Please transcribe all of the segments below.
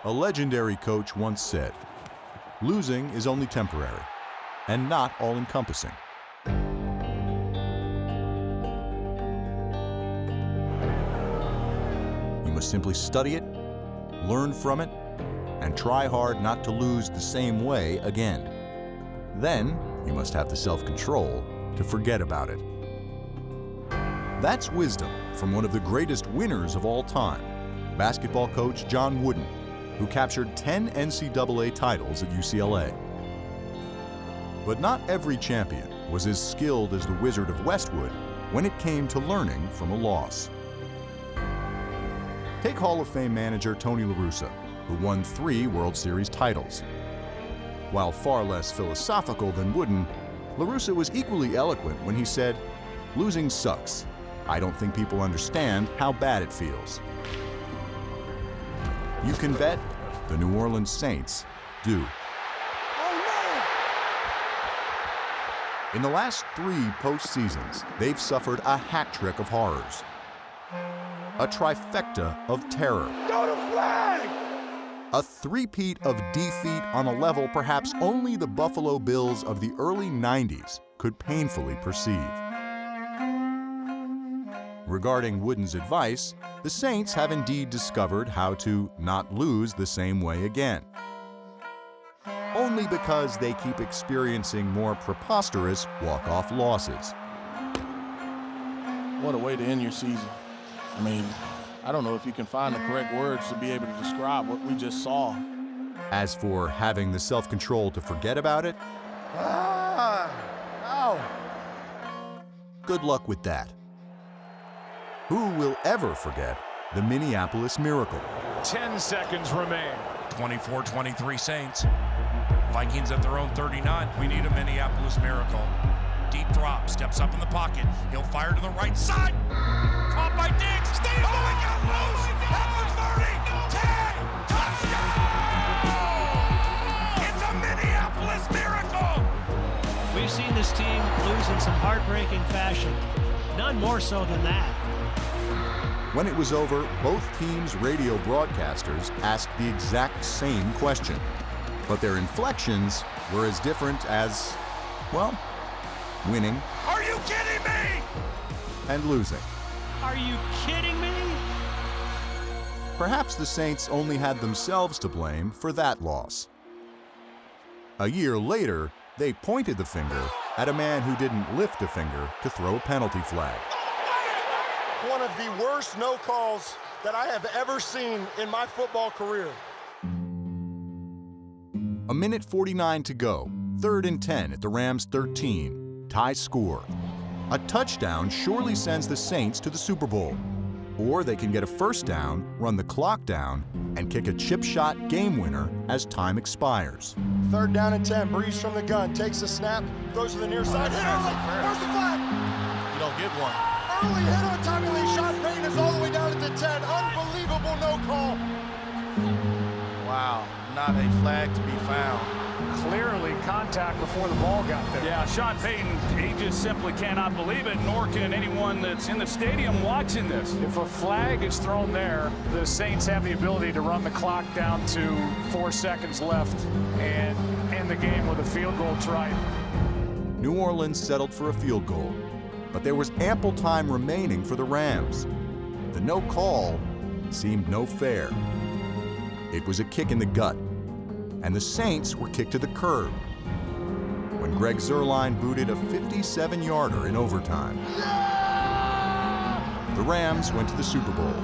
A legendary coach once said, "Losing is only temporary and not all-encompassing." You must simply study it, learn from it, and try hard not to lose the same way again. Then, you must have the self-control to forget about it. That's wisdom from one of the greatest winners of all time, basketball coach John Wooden, who captured 10 NCAA titles at UCLA. But not every champion was as skilled as the Wizard of Westwood when it came to learning from a loss. Take Hall of Fame manager Tony La Russa, who won 3 World Series titles. While far less philosophical than Wooden, La Russa was equally eloquent when he said, "Losing sucks. I don't think people understand how bad it feels." You can bet the New Orleans Saints do. In the last 3 postseasons, they've suffered a hat trick of horrors. A trifecta of terror. Go to flag! A three-peat of defeat on a level perhaps only the Buffalo Bills of the early 90s could painfully perceive. Regarding Wooden's advice, the Saints have indeed discovered how to not lose the same way again. Only because they keep experiencing more preposterous walk-off losses. What a way to end your season. I mean, I don't know if you can find the correct words to be able to describe what we just saw. As for having the self-control to forget about it, Ow! good luck with that. Who will ever forget the Minneapolis Miracle? 10 seconds remain. 24-23 Saints. Vikings at their own 39. We need a Minneapolis Miracle. Deep drop, steps up in the pocket. He'll fire to the right side. Caught by Diggs. Stay going, got loose. At the 30, 10, touchdown! It's a Minneapolis Miracle! We've seen this team lose in some heartbreaking fashion. None more so than that. When it was over, both teams' radio broadcasters asked the exact same question. But their inflections were as different as, well, winning. Are you kidding me? And losing. Are you kidding me? Perhaps the Saints only had themselves to blame for that loss. A year later, they pointed the finger at a man who didn't lift a finger to throw a penalty flag. One of the worst no calls that I have ever seen in my football career. A minute 49 to go, 3rd and 10 at the Rams' 13, tie score. A touchdown surely sends the Saints to the Super Bowl. Or they can get a first down, run the clock down, and kick a chip shot game winner as time expires. 3rd down and 10, Breeze from the gun, takes the snap, throws to the near side, hit early, where's the flag? You don't get one. Early hit on Tommy Lee, Sean Payton is all the way down at the 10, unbelievable no call. Wow, not a flag to be found. Clearly contact before the ball got there. Yeah, Sean Payton, he just simply cannot believe it, nor can anyone that's in the stadium watching this. If a flag is thrown there, the Saints have the ability to run the clock down to 4 seconds left and end the game with a field goal try. New Orleans settled for a field goal, but there was ample time remaining for the Rams. The no call seemed no fair. It was a kick in the gut, and the Saints were kicked to the curb when Greg Zuerlein booted a 57-yarder in overtime. The Rams went to the Super Bowl.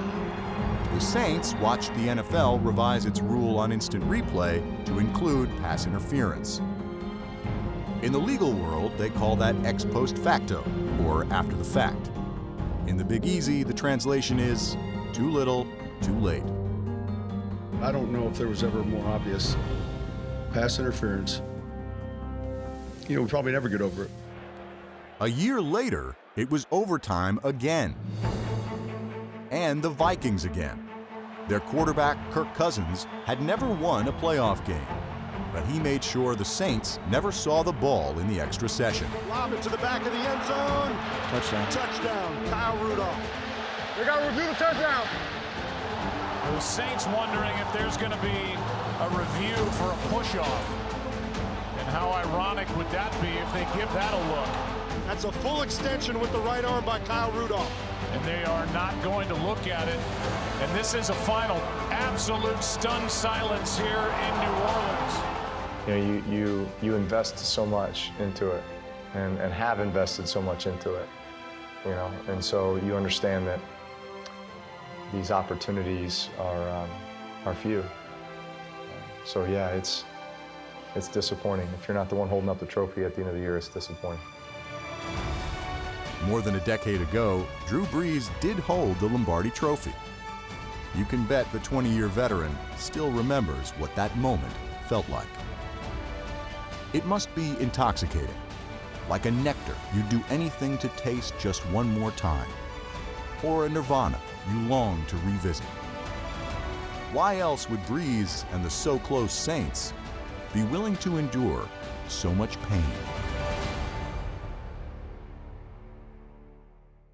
The Saints watched the NFL revise its rule on instant replay to include pass interference. In the legal world, they call that ex post facto, or after the fact. In the Big Easy, the translation is too little, too late. I don't know if there was ever a more obvious pass interference. You know, we'll probably never get over it. A year later, it was overtime again. And the Vikings again. Their quarterback, Kirk Cousins, had never won a playoff game, but he made sure the Saints never saw the ball in the extra session. Lob it to the back of the end zone. Touchdown. Touchdown, Kyle Rudolph. They got to review the touchdown. The Saints wondering if there's going to be a review for a push-off. And how ironic would that be if they give that a look? That's a full extension with the right arm by Kyle Rudolph. And they are not going to look at it. And this is a final. Absolute stunned silence here in New Orleans. You know, you invest so much into it and have invested so much into it, you know, and so you understand that these opportunities are few. So yeah, it's disappointing. If you're not the one holding up the trophy at the end of the year, it's disappointing. More than a decade ago, Drew Brees did hold the Lombardi Trophy. You can bet the 20-year veteran still remembers what that moment felt like. It must be intoxicating. Like a nectar you'd do anything to taste just one more time. Or a nirvana you long to revisit. Why else would Brees and the so-close Saints be willing to endure so much pain?